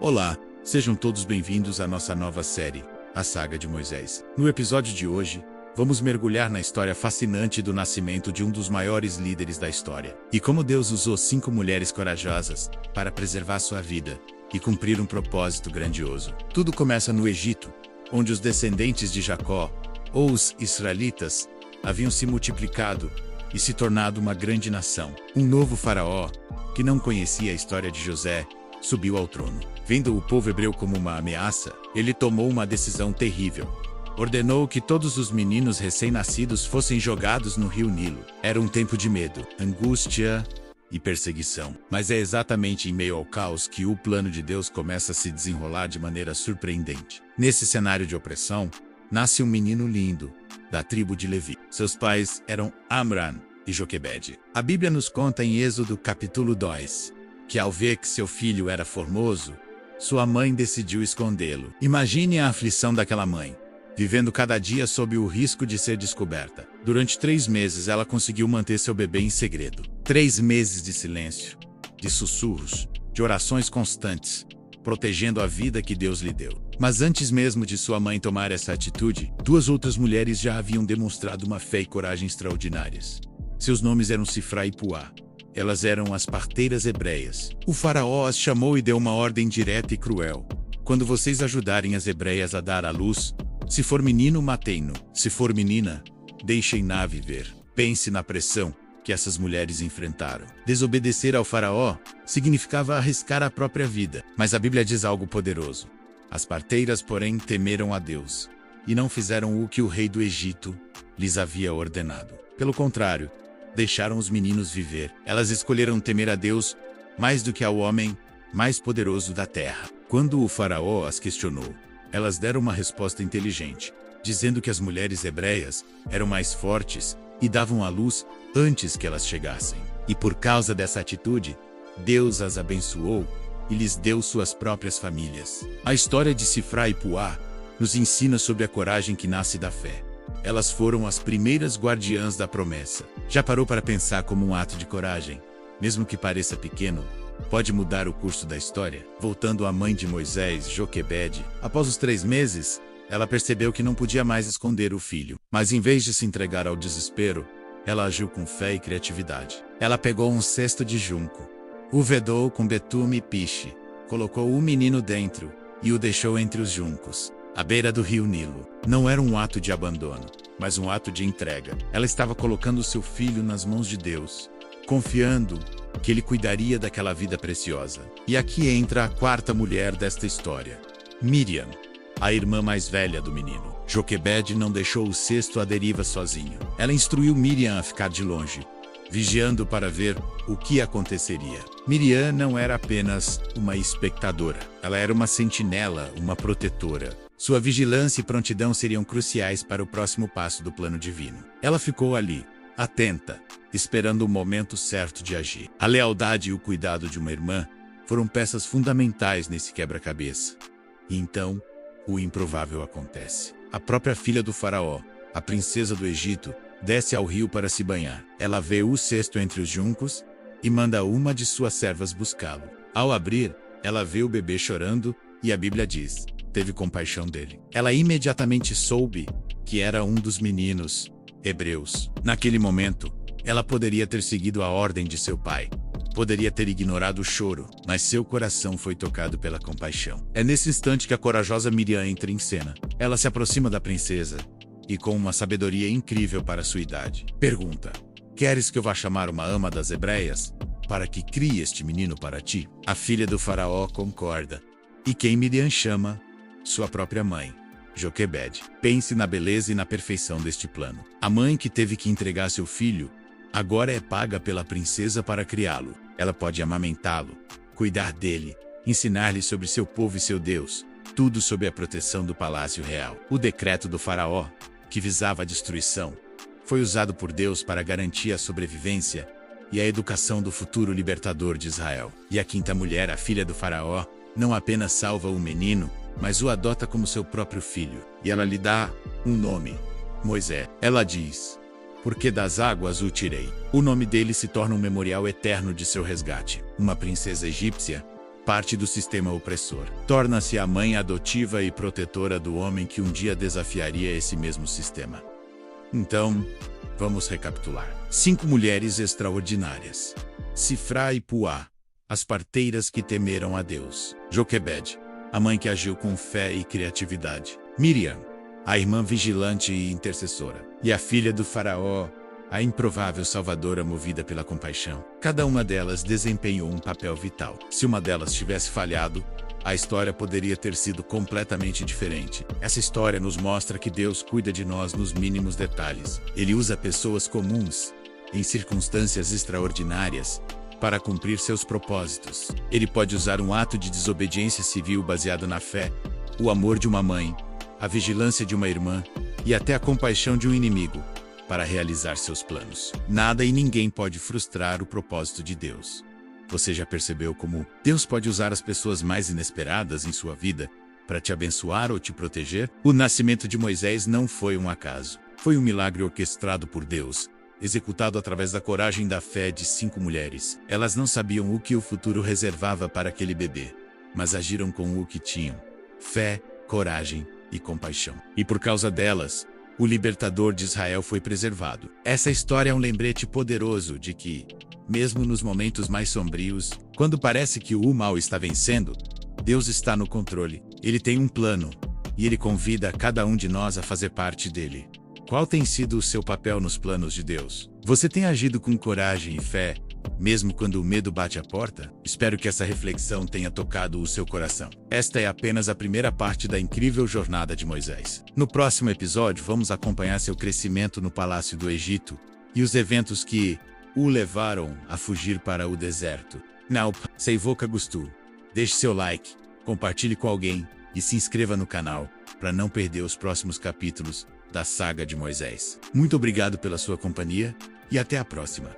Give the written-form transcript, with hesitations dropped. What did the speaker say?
Olá, sejam todos bem-vindos à nossa nova série, A Saga de Moisés. No episódio de hoje, vamos mergulhar na história fascinante do nascimento de um dos maiores líderes da história. E como Deus usou 5 mulheres corajosas para preservar sua vida e cumprir um propósito grandioso. Tudo começa no Egito, onde os descendentes de Jacó, ou os israelitas, haviam se multiplicado e se tornado uma grande nação. Um novo faraó, que não conhecia a história de José, subiu ao trono. Vendo o povo hebreu como uma ameaça, ele tomou uma decisão terrível. Ordenou que todos os meninos recém-nascidos fossem jogados no rio Nilo. Era um tempo de medo, angústia e perseguição. Mas é exatamente em meio ao caos que o plano de Deus começa a se desenrolar de maneira surpreendente. Nesse cenário de opressão, nasce um menino lindo, da tribo de Levi. Seus pais eram Amram e Joquebede. A Bíblia nos conta em Êxodo capítulo 2, que ao ver que seu filho era formoso, sua mãe decidiu escondê-lo. Imagine a aflição daquela mãe, vivendo cada dia sob o risco de ser descoberta. Durante 3 meses ela conseguiu manter seu bebê em segredo. 3 meses de silêncio, de sussurros, de orações constantes, protegendo a vida que Deus lhe deu. Mas antes mesmo de sua mãe tomar essa atitude, 2 outras mulheres já haviam demonstrado uma fé e coragem extraordinárias. Seus nomes eram Sifra e Puá. Elas eram as parteiras hebreias. O faraó as chamou e deu uma ordem direta e cruel. Quando vocês ajudarem as hebreias a dar à luz, se for menino, matei-no. Se for menina, deixem-na viver. Pense na pressão que essas mulheres enfrentaram. Desobedecer ao faraó significava arriscar a própria vida. Mas a Bíblia diz algo poderoso. As parteiras, porém, temeram a Deus e não fizeram o que o rei do Egito lhes havia ordenado. Pelo contrário, deixaram os meninos viver. Elas escolheram temer a Deus mais do que ao homem mais poderoso da terra. Quando o faraó as questionou, elas deram uma resposta inteligente, dizendo que as mulheres hebreias eram mais fortes e davam à luz antes que elas chegassem. E por causa dessa atitude, Deus as abençoou e lhes deu suas próprias famílias. A história de Sifra e Puá nos ensina sobre a coragem que nasce da fé. Elas foram as primeiras guardiãs da promessa. Já parou para pensar como um ato de coragem, mesmo que pareça pequeno, pode mudar o curso da história? Voltando à mãe de Moisés, Joquebede, após os 3 meses, ela percebeu que não podia mais esconder o filho. Mas em vez de se entregar ao desespero, ela agiu com fé e criatividade. Ela pegou um cesto de junco, o vedou com betume e piche, colocou o menino dentro e o deixou entre os juncos, à beira do rio Nilo. Não era um ato de abandono, mas um ato de entrega. Ela estava colocando seu filho nas mãos de Deus, confiando que ele cuidaria daquela vida preciosa. E aqui entra a 4ª mulher desta história, Miriam, a irmã mais velha do menino. Joquebede não deixou o cesto à deriva sozinho. Ela instruiu Miriam a ficar de longe, vigiando para ver o que aconteceria. Miriam não era apenas uma espectadora. Ela era uma sentinela, uma protetora. Sua vigilância e prontidão seriam cruciais para o próximo passo do plano divino. Ela ficou ali, atenta, esperando o momento certo de agir. A lealdade e o cuidado de uma irmã foram peças fundamentais nesse quebra-cabeça. E então, o improvável acontece. A própria filha do faraó, a princesa do Egito, desce ao rio para se banhar. Ela vê o cesto entre os juncos e manda uma de suas servas buscá-lo. Ao abrir, ela vê o bebê chorando e a Bíblia diz: teve compaixão dele. Ela imediatamente soube que era um dos meninos hebreus. Naquele momento, ela poderia ter seguido a ordem de seu pai. Poderia ter ignorado o choro, mas seu coração foi tocado pela compaixão. É nesse instante que a corajosa Miriam entra em cena. Ela se aproxima da princesa e, com uma sabedoria incrível para sua idade, pergunta: queres que eu vá chamar uma ama das hebreias para que crie este menino para ti? A filha do faraó concorda. E quem Miriam chama? Sua própria mãe, Joquebede. Pense na beleza e na perfeição deste plano. A mãe que teve que entregar seu filho agora é paga pela princesa para criá-lo. Ela pode amamentá-lo, cuidar dele, ensinar-lhe sobre seu povo e seu Deus, tudo sob a proteção do palácio real. O decreto do faraó, que visava a destruição, foi usado por Deus para garantir a sobrevivência e a educação do futuro libertador de Israel. E a 5ª mulher, a filha do faraó, não apenas salva o menino, mas o adota como seu próprio filho. E ela lhe dá um nome: Moisés. Ela diz: porque das águas o tirei. O nome dele se torna um memorial eterno de seu resgate. Uma princesa egípcia parte do sistema opressor. Torna-se a mãe adotiva e protetora do homem que um dia desafiaria esse mesmo sistema. Então, vamos recapitular. 5 mulheres extraordinárias. Sifra e Puá, as parteiras que temeram a Deus. Joquebed, a mãe que agiu com fé e criatividade. Miriam, a irmã vigilante e intercessora. E a filha do faraó, a improvável salvadora movida pela compaixão. Cada uma delas desempenhou um papel vital. Se uma delas tivesse falhado, a história poderia ter sido completamente diferente. Essa história nos mostra que Deus cuida de nós nos mínimos detalhes. Ele usa pessoas comuns, em circunstâncias extraordinárias, para cumprir seus propósitos. Ele pode usar um ato de desobediência civil baseado na fé, o amor de uma mãe, a vigilância de uma irmã e até a compaixão de um inimigo, para realizar seus planos. Nada e ninguém pode frustrar o propósito de Deus. Você já percebeu como Deus pode usar as pessoas mais inesperadas em sua vida para te abençoar ou te proteger? O nascimento de Moisés não foi um acaso. Foi um milagre orquestrado por Deus, executado através da coragem e da fé de 5 mulheres. Elas não sabiam o que o futuro reservava para aquele bebê, mas agiram com o que tinham: fé, coragem e compaixão. E por causa delas, o libertador de Israel foi preservado. Essa história é um lembrete poderoso de que, mesmo nos momentos mais sombrios, quando parece que o mal está vencendo, Deus está no controle. Ele tem um plano, e Ele convida cada um de nós a fazer parte dele. Qual tem sido o seu papel nos planos de Deus? Você tem agido com coragem e fé, mesmo quando o medo bate à porta? Espero que essa reflexão tenha tocado o seu coração. Esta é apenas a primeira parte da incrível jornada de Moisés. No próximo episódio, vamos acompanhar seu crescimento no Palácio do Egito e os eventos que o levaram a fugir para o deserto. Não, se você gostou, deixe seu like, compartilhe com alguém e se inscreva no canal para não perder os próximos capítulos da saga de Moisés. Muito obrigado pela sua companhia e até a próxima.